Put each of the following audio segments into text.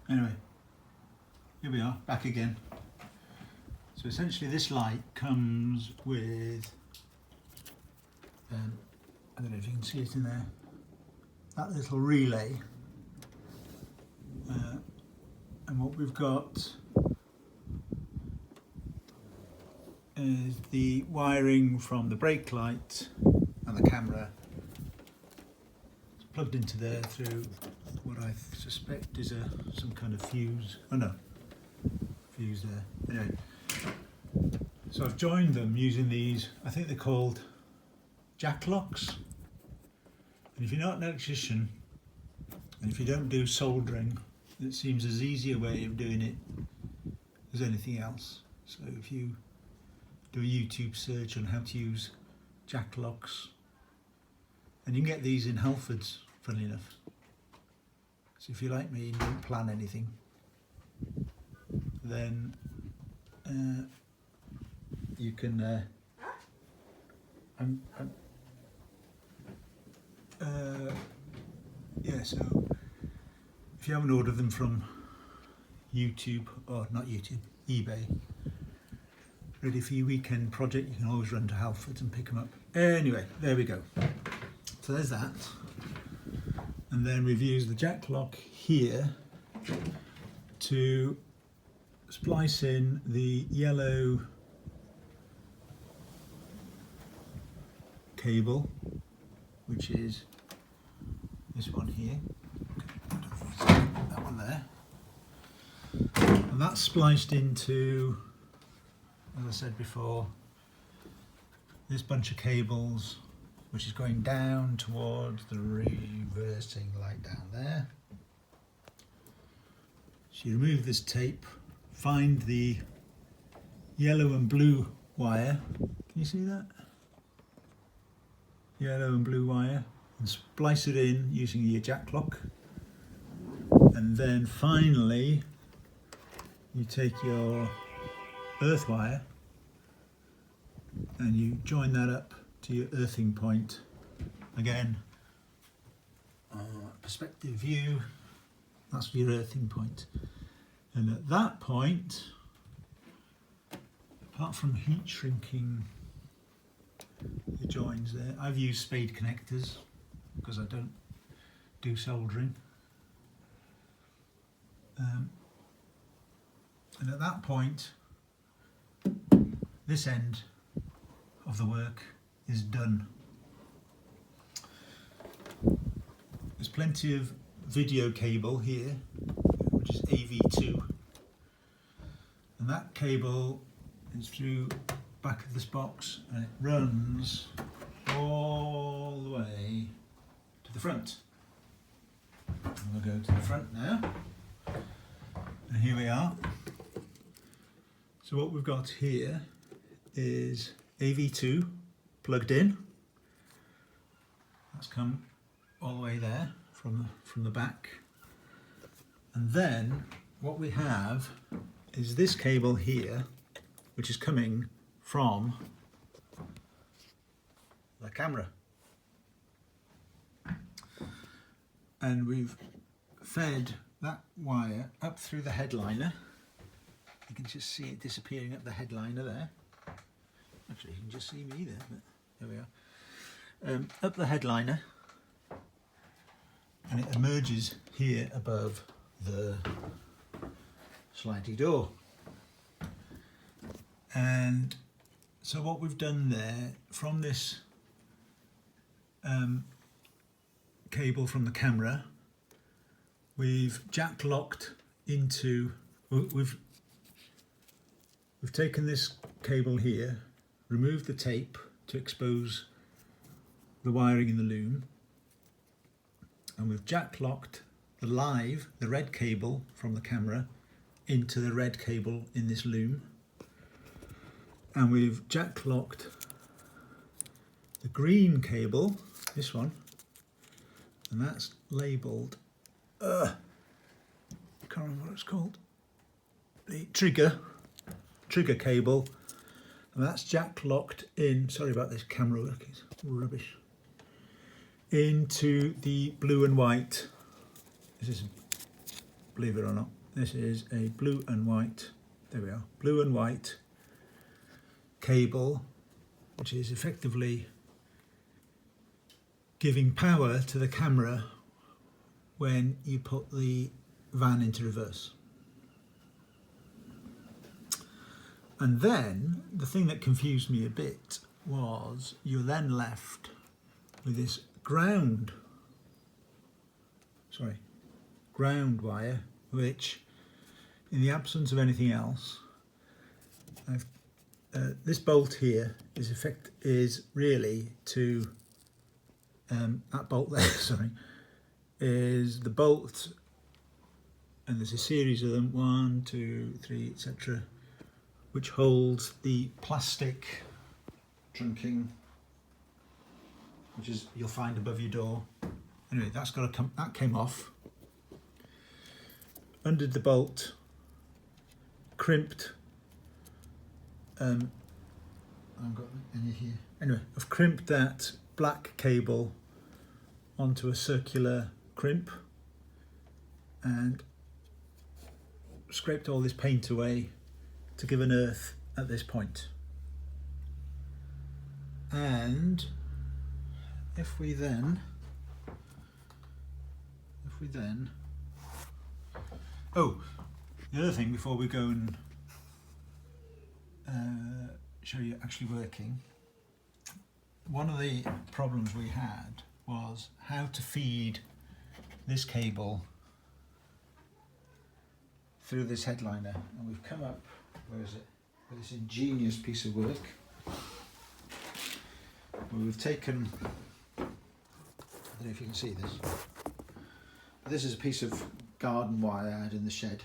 Anyway, here we are, back again. So essentially this light comes with, I don't know if you can see it in there, that little relay. And what we've got is the wiring from the brake light and the camera. It's plugged into there through what I suspect is some kind of fuse. Oh no, fuse there. Anyway, so I've joined them using these, I think they're called jack locks. And if you're not an electrician, and if you don't do soldering, it seems as easy a way of doing it as anything else. So if you do a YouTube search on how to use jack locks, and you can get these in Halfords, funnily enough. So if you're like me and don't plan anything, then you can yeah, so if you haven't ordered them from YouTube, or not YouTube, eBay, ready for your weekend project, you can always run to Halfords and pick them up. Anyway, there we go. So there's that. And then we've used the jack lock here to splice in the yellow cable, which is this one here, that one there, and that's spliced into, as I said before, this bunch of cables, which is going down towards the reversing light down there. So you remove this tape, find the yellow and blue wire, can you see that? Yellow and blue wire, and splice it in using your jack lock. And then finally you take your earth wire and you join that up to your earthing point. Again, perspective view, that's your earthing point. And at that point, apart from heat shrinking the joins there, I've used spade connectors because I don't do soldering. And at that point, this end of the work is done. There's plenty of video cable here, which is AV2, and that cable is through back of this box and it runs all the way to the front. We'll go to the front now, and here we are. So what we've got here is AV2 plugged in. That's come all the way there from the back, and then what we have is this cable here, which is coming from the camera, and we've fed that wire up through the headliner. You can just see it disappearing up the headliner there. Actually, you can just see me there, but there we are. Up the headliner, and it emerges here above the slidey door. And so what we've done there, from this cable from the camera, we've jack locked into, we've taken this cable here, removed the tape to expose the wiring in the loom, and we've jack locked the red cable from the camera into the red cable in this loom, and we've jack locked the green cable, this one, and that's labelled, I can't remember what it's called, the trigger cable, and that's jack locked in, sorry about this camera work, it's rubbish, into the blue and white. This is, believe it or not, this is a blue and white, there we are, blue and white cable, which is effectively giving power to the camera when you put the van into reverse. And then the thing that confused me a bit was you're then left with this ground wire, which in the absence of anything else, this bolt here is really to that bolt there, sorry, is the bolt, and there's a series of them, 1, 2, 3, etc., which holds the plastic trunking, which is you'll find above your door. Anyway, that's got to come. That came off. Undid the bolt, crimped. I've got any here. Anyway, I've crimped that black cable onto a circular crimp and scraped all this paint away to give an earth at this point. And if we then oh, the other thing before we go and show you actually working, one of the problems we had was how to feed this cable through this headliner, and we've come up, where is it, with this ingenious piece of work where we've taken, I don't know if you can see this, but this is a piece of garden wire I had in the shed.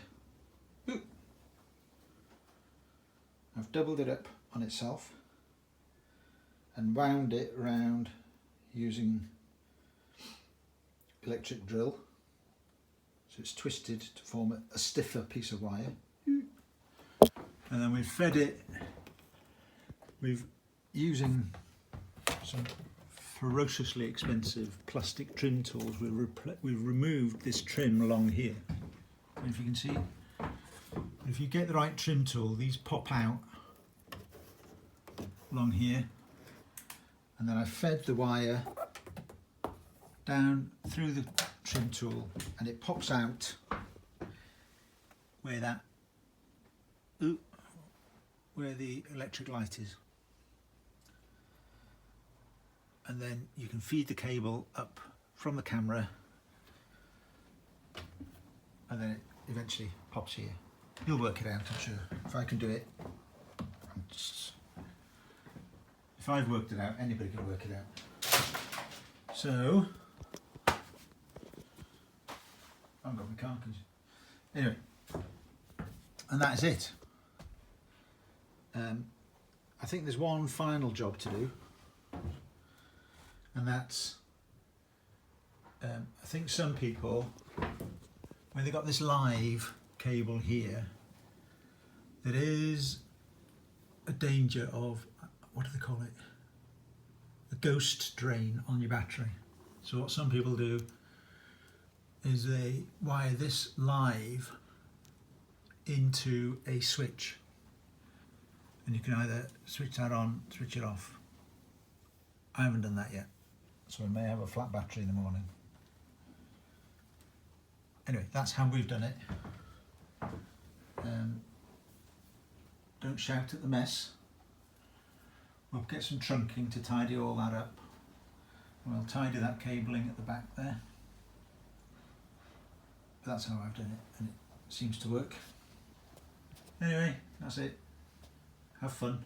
I've doubled it up on itself and wound it round using electric drill, so it's twisted to form a stiffer piece of wire. And then we've fed it, using some ferociously expensive plastic trim tools, we've removed this trim along here. And if you can see, if you get the right trim tool, these pop out along here, and then I fed the wire down through the trim tool, and it pops out where where the electric light is, and then you can feed the cable up from the camera, and then it eventually pops here. You'll work it out, I'm sure. If I can do it, if I've worked it out, anybody can work it out. So, I've got my carcass. Anyway, and that is it. I think there's one final job to do, and that's, I think some people, when they've got this live cable here, there is a danger of, what do they call it, a ghost drain on your battery. So what some people do is they wire this live into a switch, and you can either switch that on, switch it off. I haven't done that yet, so I may have a flat battery in the morning. Anyway, that's how we've done it. Don't shout at the mess. We'll get some trunking to tidy all that up. We'll tidy that cabling at the back there. But that's how I've done it, and it seems to work. Anyway, that's it. Have fun.